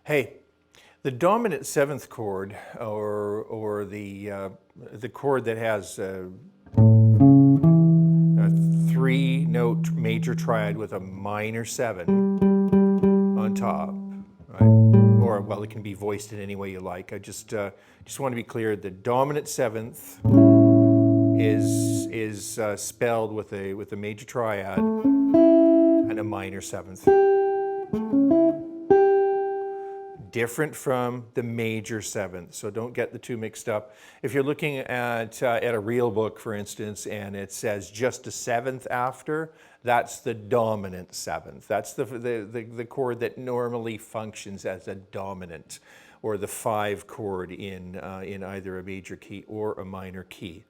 Hey, the dominant seventh chord, or the chord that has a three-note major triad with a minor seven on top, right? Or well, it can be voiced in any way you like. I just want to be clear: the dominant seventh is spelled with a major triad and a minor seventh. Different from the major seventh, so don't get the two mixed up. If you're looking at a real book, for instance, and it says just a seventh after, that's the dominant seventh. That's the chord that normally functions as a dominant, or the five chord in either a major key or a minor key.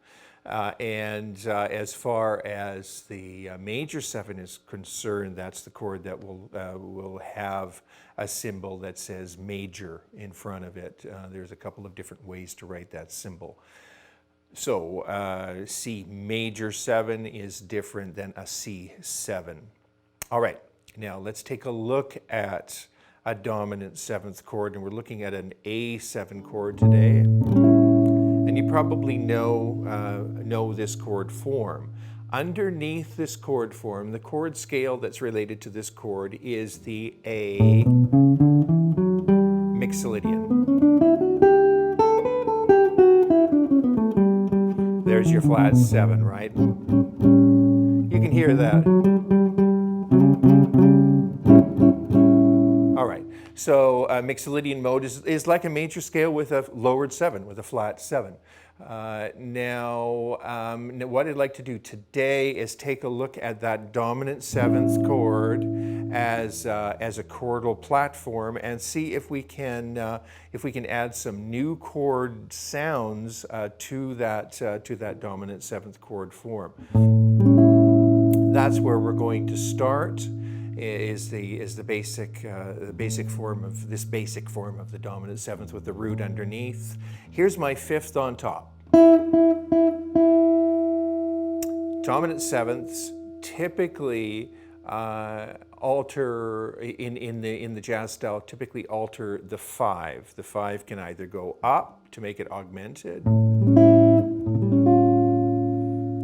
As far as the major seven is concerned, that's the chord that will have a symbol that says major in front of it. There's a couple of different ways to write that symbol. So C major 7 is different than a C7. All right, now let's take a look at a dominant seventh chord, and we're looking at an A7 chord today. And you probably know this chord form. Underneath this chord form, the chord scale that's related to this chord is the A mixolydian. There's your flat 7, right? You can hear that. All right, so mixolydian mode is like a major scale with a lowered 7, with a flat 7. Now, what I'd like to do today is take a look at that dominant seventh chord as a chordal platform, and see if we can add some new chord sounds to that dominant seventh chord form. That's where we're going to start. Is the basic form of the dominant seventh with the root underneath. Here's my fifth on top. Dominant sevenths typically alter in the jazz style. Typically alter the 5. The 5 can either go up to make it augmented.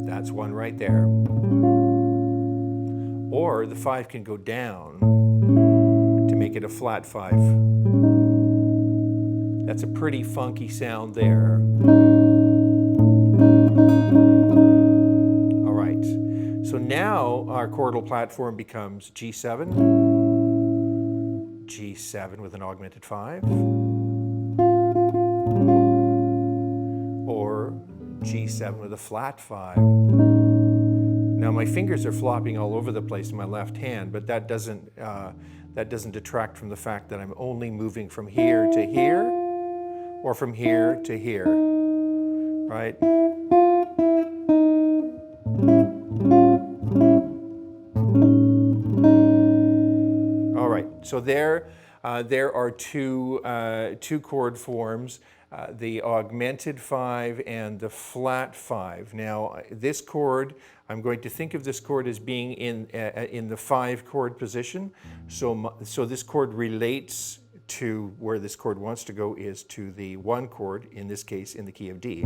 That's one right there. Or the 5 can go down to make it a flat 5. That's a pretty funky sound there. All right, so now our chordal platform becomes G7, G7 with an augmented 5, or G7 with a flat 5. Now my fingers are flopping all over the place in my left hand, but that doesn't detract from the fact that I'm only moving from here to here, or from here to here, right? All right, so there are two chord forms. The augmented 5 and the flat 5. Now, this chord, I'm going to think of this chord as being in the 5 chord position. So this chord relates to where this chord wants to go, is to the 1 chord, in this case in the key of D.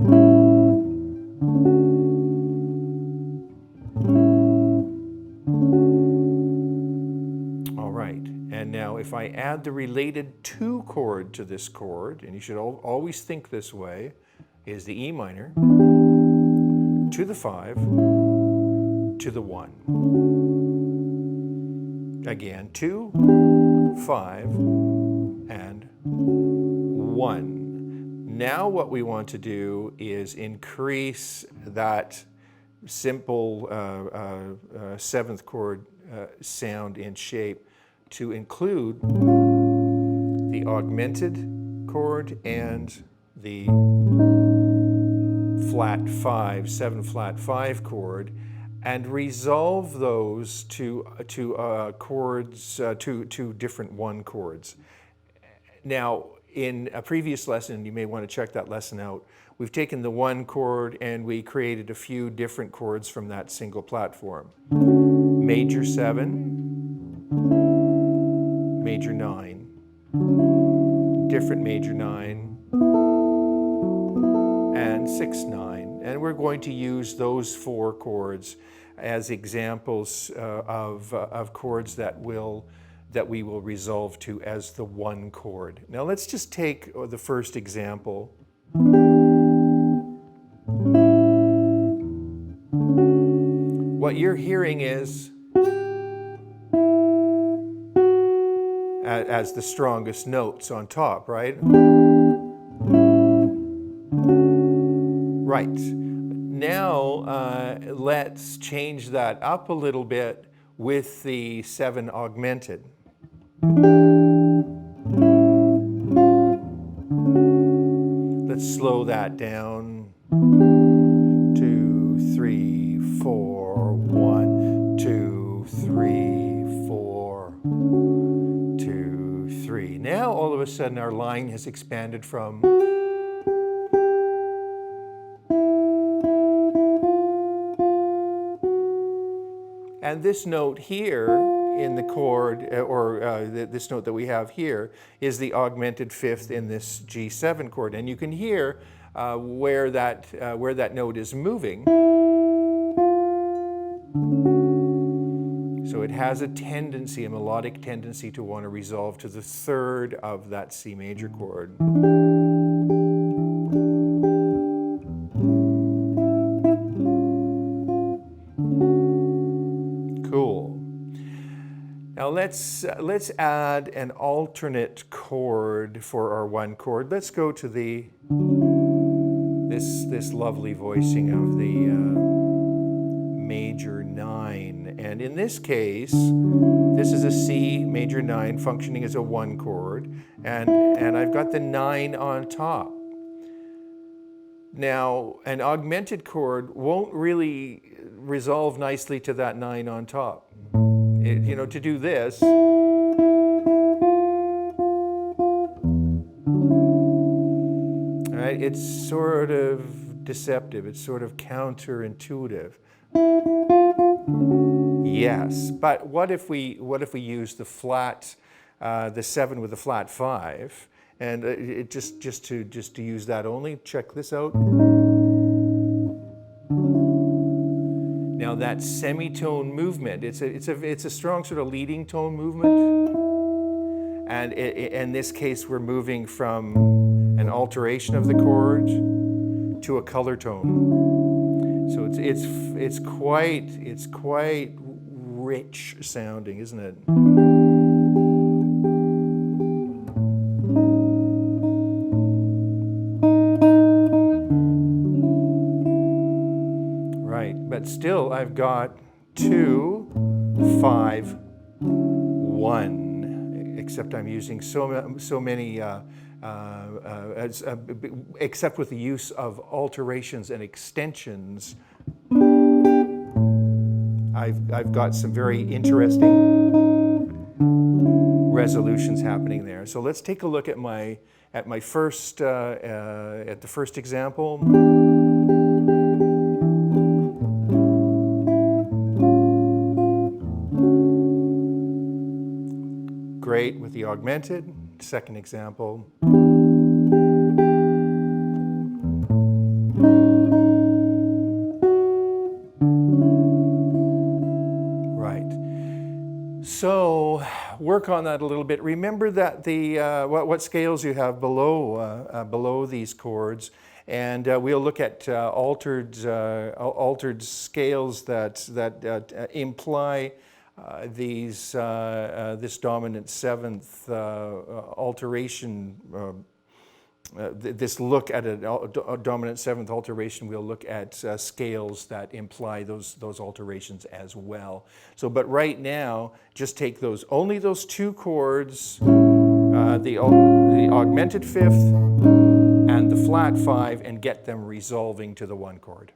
And now if I add the related 2 chord to this chord, and you should always think this way, is the E minor to the 5 to the 1. Again, 2, 5, and 1. Now what we want to do is increase that simple 7th chord sound and shape to include the augmented chord and the flat 5, 7 flat 5 chord, and resolve those to chords, to different 1 chords. Now, in a previous lesson, you may want to check that lesson out, we've taken the 1 chord and we created a few different chords from that single platform. Major 7, major 9, different major 9, and 6/9. And we're going to use those 4 chords as examples of chords that we will resolve to as the one chord. Now let's just take the first example. What you're hearing is as the strongest notes on top, right? Right. Now let's change that up a little bit with the 7 augmented. Let's slow that down. 2, 3, 4, 1, 2, 3, 4, 2, 3. Now all of a sudden our line has expanded from and this note here in the chord, this note that we have here, is the augmented 5th in this G7 chord. And you can hear where that note is moving. So it has a tendency, a melodic tendency, to want to resolve to the 3rd of that C major chord. Cool. Now let's add an alternate chord for our one chord. Let's go to this lovely voicing of the major 9. And in this case, this is a C major 9 functioning as a 1 chord, and I've got the 9 on top. Now, an augmented chord won't really resolve nicely to that 9 on top. To do this, right, it's sort of deceptive, it's sort of counterintuitive. Yes, but what if we use the flat, the 7 with the flat 5, and just to use that only? Check this out. Now that semitone movement, it's a strong sort of leading tone movement, and in this case we're moving from an alteration of the chord to a color tone. So it's quite rich sounding, isn't it? But still, I've got 2, 5, 1. Except I'm using so many, except with the use of alterations and extensions. I've got some very interesting resolutions happening there. So let's take a look at the first example. Great with the augmented. Second example. Right. So work on that a little bit. Remember that what scales you have below these chords, and we'll look at altered scales that imply this dominant 7th alteration, this look at a dominant 7th alteration, we'll look at scales that imply those alterations as well. So, but right now, just take only those 2 chords, the augmented 5th and the flat 5, and get them resolving to the 1 chord.